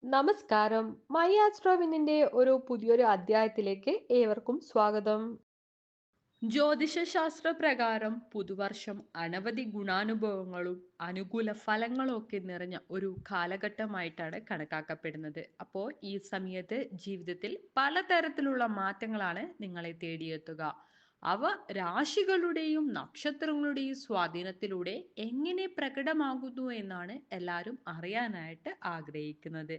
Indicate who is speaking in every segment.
Speaker 1: നമസ്കാരം. മൈ ആസ്ട്രോവിനിന്റെ ഒരു പുതിയൊരു അധ്യായത്തിലേക്ക് ഏവർക്കും സ്വാഗതം. ജ്യോതിഷശാസ്ത്ര പ്രകാരം പുതുവർഷം അനവധി ഗുണാനുഭവങ്ങളും അനുകൂല ഫലങ്ങളും ഒക്കെ നിറഞ്ഞ ഒരു കാലഘട്ടമായിട്ടാണ് കണക്കാക്കപ്പെടുന്നത്. അപ്പോൾ ഈ സമയത്ത് ജീവിതത്തിൽ പലതരത്തിലുള്ള മാറ്റങ്ങളാണ് നിങ്ങളെ തേടിയെത്തുക. അവ രാശികളുടെയും നക്ഷത്രങ്ങളുടെയും സ്വാധീനത്തിലൂടെ എങ്ങനെ പ്രകടമാകുന്നു എന്നാണ് എല്ലാവരും അറിയാനായിട്ട് ആഗ്രഹിക്കുന്നത്.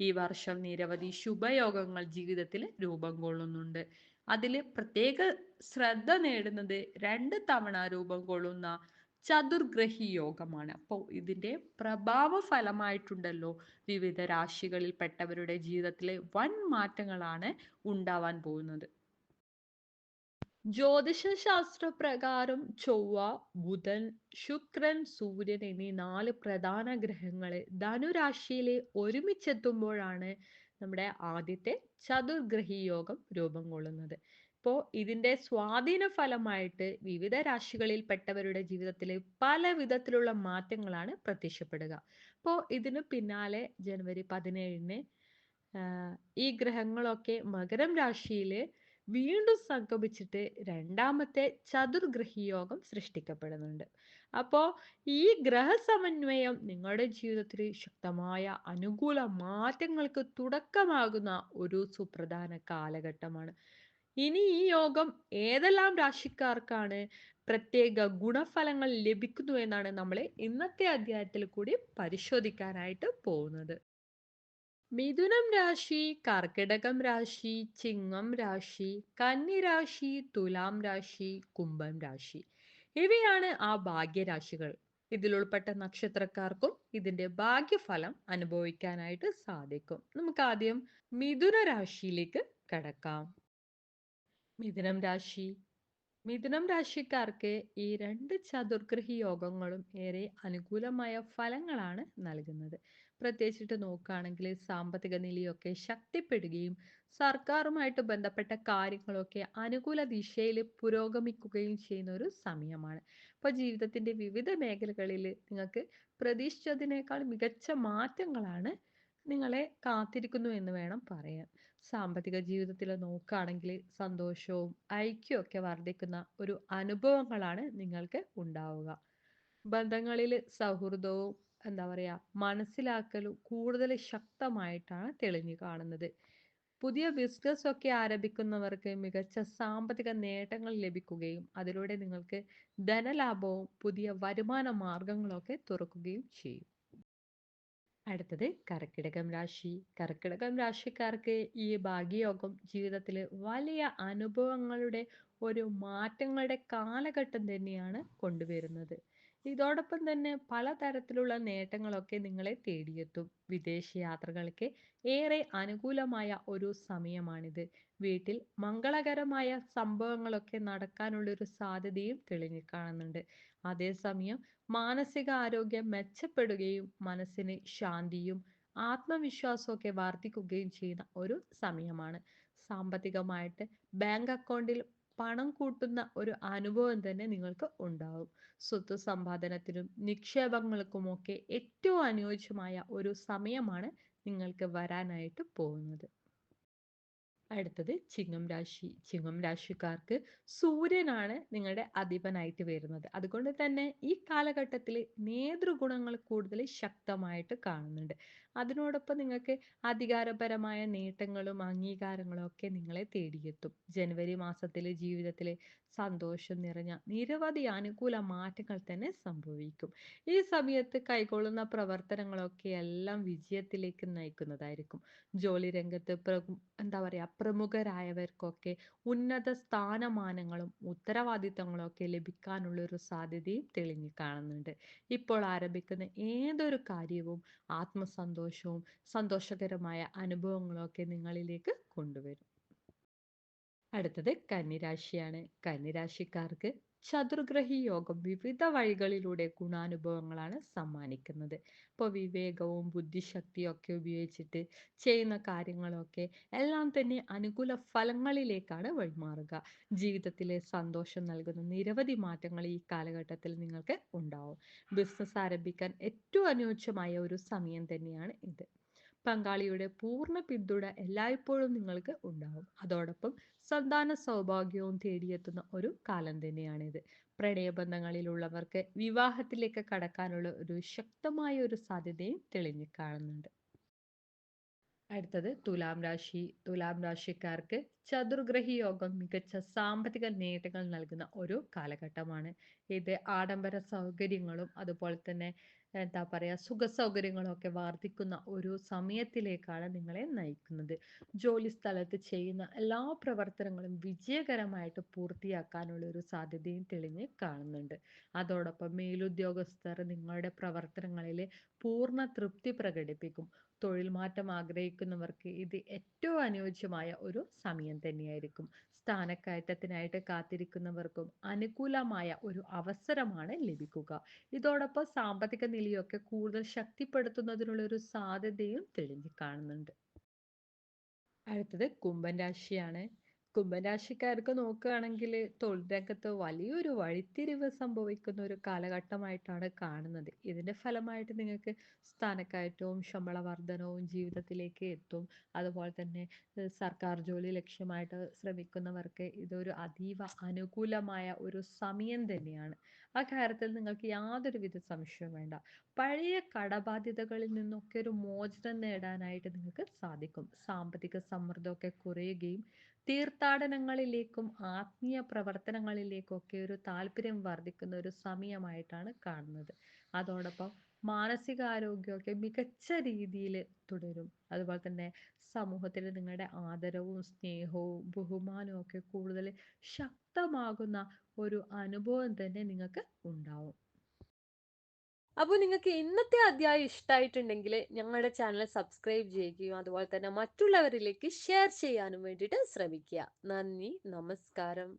Speaker 1: ഈ വർഷം നിരവധി ശുഭയോഗങ്ങൾ ജീവിതത്തിൽ രൂപം കൊള്ളുന്നുണ്ട്. അതിൽ പ്രത്യേക ശ്രദ്ധ നേടുന്നത് 2 തവണ രൂപം കൊള്ളുന്ന ചതുർഗ്രഹി യോഗമാണ്. അപ്പോൾ ഇതിന്റെ പ്രഭാവ ഫലമായിട്ടുണ്ടല്ലോ വിവിധ രാശികളിൽപ്പെട്ടവരുടെ ജീവിതത്തിലെ വൻ മാറ്റങ്ങളാണ് ഉണ്ടാവാൻ പോകുന്നത്. ജ്യോതിഷശാസ്ത്ര പ്രകാരം ചൊവ്വ, ബുധൻ, ശുക്രൻ, സൂര്യൻ എന്നീ 4 പ്രധാന ഗ്രഹങ്ങള് ധനുരാശിയില് ഒരുമിച്ചെത്തുമ്പോഴാണ് നമ്മുടെ ആദ്യത്തെ ചതുർഗ്രഹി യോഗം രൂപം കൊള്ളുന്നത്. ഇപ്പോ ഇതിന്റെ സ്വാധീന ഫലമായിട്ട് വിവിധ രാശികളിൽപ്പെട്ടവരുടെ ജീവിതത്തിൽ പല വിധത്തിലുള്ള മാറ്റങ്ങളാണ് പ്രത്യക്ഷപ്പെടുക. അപ്പോൾ ഇതിന് പിന്നാലെ ജനുവരി 17-ന് ഈ ഗ്രഹങ്ങളൊക്കെ മകരം രാശിയില് വീണ്ടും സംഗമിച്ചിട്ട് രണ്ടാമത്തെ ചതുർഗ്രഹി യോഗം സൃഷ്ടിക്കപ്പെടുന്നുണ്ട്. അപ്പോ ഈ ഗ്രഹസമന്വയം നിങ്ങളുടെ ജീവിതത്തിൽ ശക്തമായ അനുകൂല മാറ്റങ്ങൾക്ക് തുടക്കമാകുന്ന ഒരു സുപ്രധാന കാലഘട്ടമാണ്. ഇനി ഈ യോഗം ഏതെല്ലാം രാശിക്കാർക്കാണ് പ്രത്യേക ഗുണഫലങ്ങൾ ലഭിക്കുന്നു എന്നാണ് നമ്മൾ ഇന്നത്തെ അധ്യായത്തിൽ കൂടി പരിശോധിക്കാനായിട്ട് പോകുന്നത്. മിഥുനം രാശി, കർക്കിടകം രാശി, ചിങ്ങം രാശി, കന്നി രാശി, തുലാം രാശി, കുംഭം രാശി ഇവയാണ് ആ ഭാഗ്യരാശികൾ. ഇതിലുൾപ്പെട്ട നക്ഷത്രക്കാർക്കും ഇതിന്റെ ഭാഗ്യഫലം അനുഭവിക്കാനായിട്ട് സാധിക്കും. നമുക്ക് ആദ്യം മിഥുന രാശിയിലേക്ക് കടക്കാം. മിഥുനം രാശി. മിഥുനം രാശിക്കാർക്ക് ഈ 2 ചതുർഗ്രഹി യോഗങ്ങളും ഏറെ അനുകൂലമായ ഫലങ്ങളാണ് നൽകുന്നത്. പ്രത്യേകിച്ചിട്ട് നോക്കുകയാണെങ്കിൽ സാമ്പത്തിക നിലയൊക്കെ ശക്തിപ്പെടുകയും സർക്കാരുമായിട്ട് ബന്ധപ്പെട്ട കാര്യങ്ങളൊക്കെ അനുകൂല ദിശയിൽ പുരോഗമിക്കുകയും ചെയ്യുന്ന ഒരു സമയമാണ്. അപ്പോൾ ജീവിതത്തിന്റെ വിവിധ മേഖലകളിൽ നിങ്ങൾക്ക് പ്രതീക്ഷിച്ചതിനേക്കാൾ മികച്ച മാറ്റങ്ങളാണ് നിങ്ങളെ കാത്തിരിക്കുന്നു എന്ന് വേണം പറയാൻ. സാമ്പത്തിക ജീവിതത്തിൽ നോക്കുകയാണെങ്കിൽ സന്തോഷവും ഐക്യവും ഒക്കെ വർദ്ധിക്കുന്ന ഒരു അനുഭവങ്ങളാണ് നിങ്ങൾക്ക് ഉണ്ടാവുക. ബന്ധങ്ങളിൽ സൗഹൃദവും എന്താ പറയാ മനസ്സിലാക്കലും കൂടുതൽ ശക്തമായിട്ടാണ് തെളിഞ്ഞു കാണുന്നത്. പുതിയ ബിസിനസ് ഒക്കെ ആരംഭിക്കുന്നവർക്ക് മികച്ച സാമ്പത്തിക നേട്ടങ്ങൾ ലഭിക്കുകയും അതിലൂടെ നിങ്ങൾക്ക് ധനലാഭവും പുതിയ വരുമാന മാർഗങ്ങളൊക്കെ തുറക്കുകയും ചെയ്യും. അടുത്തത് കർക്കിടകം രാശി. കർക്കിടകം രാശിക്കാർക്ക് ഈ ഭാഗ്യയോഗം ജീവിതത്തിൽ വലിയ അനുഭവങ്ങളുടെ ഒരു മാറ്റങ്ങളുടെ കാലഘട്ടം തന്നെയാണ് കൊണ്ടുവരുന്നത്. ഇതോടൊപ്പം തന്നെ പലതരത്തിലുള്ള നേട്ടങ്ങളൊക്കെ നിങ്ങളെ തേടിയെത്തും. വിദേശ യാത്രകൾക്ക് ഏറെ അനുകൂലമായ ഒരു സമയമാണിത്. വീട്ടിൽ മംഗളകരമായ സംഭവങ്ങളൊക്കെ നടക്കാനുള്ള ഒരു സാധ്യതയും തെളിഞ്ഞു കാണുന്നുണ്ട്. അതേസമയം മാനസിക ആരോഗ്യം മെച്ചപ്പെടുകയും മനസ്സിന് ശാന്തിയും ആത്മവിശ്വാസവും ഒക്കെ വർദ്ധിക്കുകയും ചെയ്യുന്ന ഒരു സമയമാണ്. സാമ്പത്തികമായിട്ട് ബാങ്ക് അക്കൗണ്ടിൽ പണം കൂട്ടുന്ന ഒരു അനുഭവം തന്നെ നിങ്ങൾക്ക് ഉണ്ടാവും. സ്വത്ത് സമ്പാദനത്തിനും നിക്ഷേപങ്ങൾക്കുമൊക്കെ ഏറ്റവും അനുയോജ്യമായ ഒരു സമയമാണ് നിങ്ങൾക്ക് വരാനായിട്ട് പോകുന്നത്. അടുത്തത് ചിങ്ങം രാശി. ചിങ്ങം രാശിക്കാർക്ക് സൂര്യനാണ് നിങ്ങളുടെ അധിപനായിട്ട് വരുന്നത്. അതുകൊണ്ട് തന്നെ ഈ കാലഘട്ടത്തിൽ നേതൃഗുണങ്ങൾ കൂടുതൽ ശക്തമായിട്ട് കാണുന്നുണ്ട്. അതിനോടൊപ്പം നിങ്ങൾക്ക് അധികാരപരമായ നേട്ടങ്ങളും അംഗീകാരങ്ങളും ഒക്കെ നിങ്ങളെ തേടിയെത്തും. ജനുവരി മാസത്തിലെ ജീവിതത്തിലെ സന്തോഷം നിറഞ്ഞ നിരവധി അനുകൂല മാറ്റങ്ങൾ തന്നെ സംഭവിക്കും. ഈ സമയത്ത് കൈകൊള്ളുന്ന പ്രവർത്തനങ്ങളൊക്കെ എല്ലാം വിജയത്തിലേക്ക് നയിക്കുന്നതായിരിക്കും. ജോലി രംഗത്ത് എന്താ പറയാ പ്രമുഖരായവർക്കൊക്കെ ഉന്നത സ്ഥാനമാനങ്ങളും ഉത്തരവാദിത്തങ്ങളും ഒക്കെ ലഭിക്കാനുള്ള ഒരു സാധ്യതയും തെളിഞ്ഞു കാണുന്നുണ്ട്. ഇപ്പോൾ ആരംഭിക്കുന്ന ഏതൊരു കാര്യവും ആത്മസന്തോഷവും സന്തോഷകരമായ അനുഭവങ്ങളും ഒക്കെ നിങ്ങളിലേക്ക് കൊണ്ടുവരും. അടുത്തത് കന്നിരാശിയാണ്. കന്നിരാശിക്കാർക്ക് ചതുർഗ്രഹി യോഗം വിവിധ വഴികളിലൂടെ ഗുണാനുഭവങ്ങളാണ് സമ്മാനിക്കുന്നത്. ഇപ്പോൾ വിവേകവും ബുദ്ധിശക്തിയും ഒക്കെ ഉപയോഗിച്ചിട്ട് ചെയ്യുന്ന കാര്യങ്ങളൊക്കെ എല്ലാം തന്നെ അനുകൂല ഫലങ്ങളിലേക്കാണ് വഴിമാറുക. ജീവിതത്തിലെ സന്തോഷം നൽകുന്ന നിരവധി മാറ്റങ്ങൾ ഈ കാലഘട്ടത്തിൽ നിങ്ങൾക്ക് ഉണ്ടാവും. ബിസിനസ് ആരംഭിക്കാൻ ഏറ്റവും അനുയോജ്യമായ ഒരു സമയം തന്നെയാണ് ഇത്. പങ്കാളിയുടെ പൂർണ്ണ പിന്തുണ എല്ലായ്പ്പോഴും നിങ്ങൾക്ക് ഉണ്ടാവും. അതോടൊപ്പം സന്താന സൗഭാഗ്യവും തേടിയെത്തുന്ന ഒരു കാലം തന്നെയാണിത്. പ്രണയബന്ധങ്ങളിലുള്ളവർക്ക് വിവാഹത്തിലേക്ക് കടക്കാനുള്ള ഒരു ശക്തമായ ഒരു സാധ്യതയും തെളിഞ്ഞു കാണുന്നുണ്ട്. അടുത്തത് തുലാം രാശി. തുലാം രാശിക്കാർക്ക് ചതുർഗ്രഹി യോഗം മികച്ച സാമ്പത്തിക നേട്ടങ്ങൾ നൽകുന്ന ഒരു കാലഘട്ടമാണ്. ഇത് ആഡംബര സൗകര്യങ്ങളും അതുപോലെ തന്നെ എന്താ പറയാ സുഖ സൗകര്യങ്ങളും ഒക്കെ വർദ്ധിക്കുന്ന ഒരു സമയത്തിലേക്കാണ് നിങ്ങളെ നയിക്കുന്നത്. ജോലി സ്ഥലത്ത് ചെയ്യുന്ന എല്ലാ പ്രവർത്തനങ്ങളും വിജയകരമായിട്ട് പൂർത്തിയാക്കാനുള്ള ഒരു സാധ്യതയും തെളിഞ്ഞ് കാണുന്നുണ്ട്. അതോടൊപ്പം മേലുദ്യോഗസ്ഥർ നിങ്ങളുടെ പ്രവർത്തനങ്ങളിൽ പൂർണ്ണ തൃപ്തി പ്രകടിപ്പിക്കും. തൊഴിൽ മാറ്റം ആഗ്രഹിക്കുന്നവർക്ക് ഇത് ഏറ്റവും അനുയോജ്യമായ ഒരു സമയം തന്നെയായിരിക്കും. സ്ഥാനക്കയറ്റത്തിനായിട്ട് കാത്തിരിക്കുന്നവർക്കും അനുകൂലമായ ഒരു അവസരമാണ് ലഭിക്കുക. ഇതോടൊപ്പം സാമ്പത്തിക നിലയൊക്കെ കൂടുതൽ ശക്തിപ്പെടുത്തുന്നതിനുള്ള ഒരു സാധ്യതയും തെളിഞ്ഞു കാണുന്നുണ്ട്. അടുത്തത് കുംഭൻ രാശിയാണ്. കുംഭൻ രാശിക്കാർക്ക് നോക്കുകയാണെങ്കിൽ തൊഴിൽ രംഗത്ത് വലിയൊരു വഴിത്തിരിവ് സംഭവിക്കുന്ന ഒരു കാലഘട്ടമായിട്ടാണ് കാണുന്നത്. ഇതിന്റെ ഫലമായിട്ട് നിങ്ങൾക്ക് സ്ഥാനക്കയറ്റവും ശമ്പള വർധനവും ജീവിതത്തിലേക്ക് എത്തും. അതുപോലെ തന്നെ സർക്കാർ ജോലി ലക്ഷ്യമായിട്ട് ശ്രമിക്കുന്നവർക്ക് ഇതൊരു അതീവ അനുകൂലമായ ഒരു സമയം തന്നെയാണ്. ആ കാര്യത്തിൽ നിങ്ങൾക്ക് യാതൊരുവിധ സംശയവും വേണ്ട. പഴയ കടബാധ്യതകളിൽ നിന്നൊക്കെ ഒരു മോചനം നേടാനായിട്ട് നിങ്ങൾക്ക് സാധിക്കും. സാമ്പത്തിക സമ്മർദ്ദമൊക്കെ കുറയുകയും തീർത്ഥാടനങ്ങളിലേക്കും ആത്മീയ പ്രവർത്തനങ്ങളിലേക്കും ഒക്കെ ഒരു താല്പര്യം വർദ്ധിക്കുന്ന ഒരു സമയമായിട്ടാണ് കാണുന്നത്. അതോടൊപ്പം മാനസികാരോഗ്യമൊക്കെ മികച്ച രീതിയിൽ തുടരും. അതുപോലെ തന്നെ സമൂഹത്തിൽ നിങ്ങളുടെ ആദരവും സ്നേഹവും ബഹുമാനവും ഒക്കെ കൂടുതൽ ശക്തമാകുന്ന ഒരു അനുഭവം തന്നെ നിങ്ങൾക്ക് ഉണ്ടാവും. അപ്പോൾ നിങ്ങൾക്ക് ഇന്നത്തെ അധ്യായം ഇഷ്ടമായിട്ടുണ്ടെങ്കിൽ ഞങ്ങളുടെ ചാനൽ സബ്സ്ക്രൈബ് ചെയ്യുകയും അതുപോലെ തന്നെ മറ്റുള്ളവരിലേക്ക് ഷെയർ ചെയ്യാനും വേണ്ടിയിട്ട് ശ്രമിക്കുക. നന്ദി, നമസ്കാരം.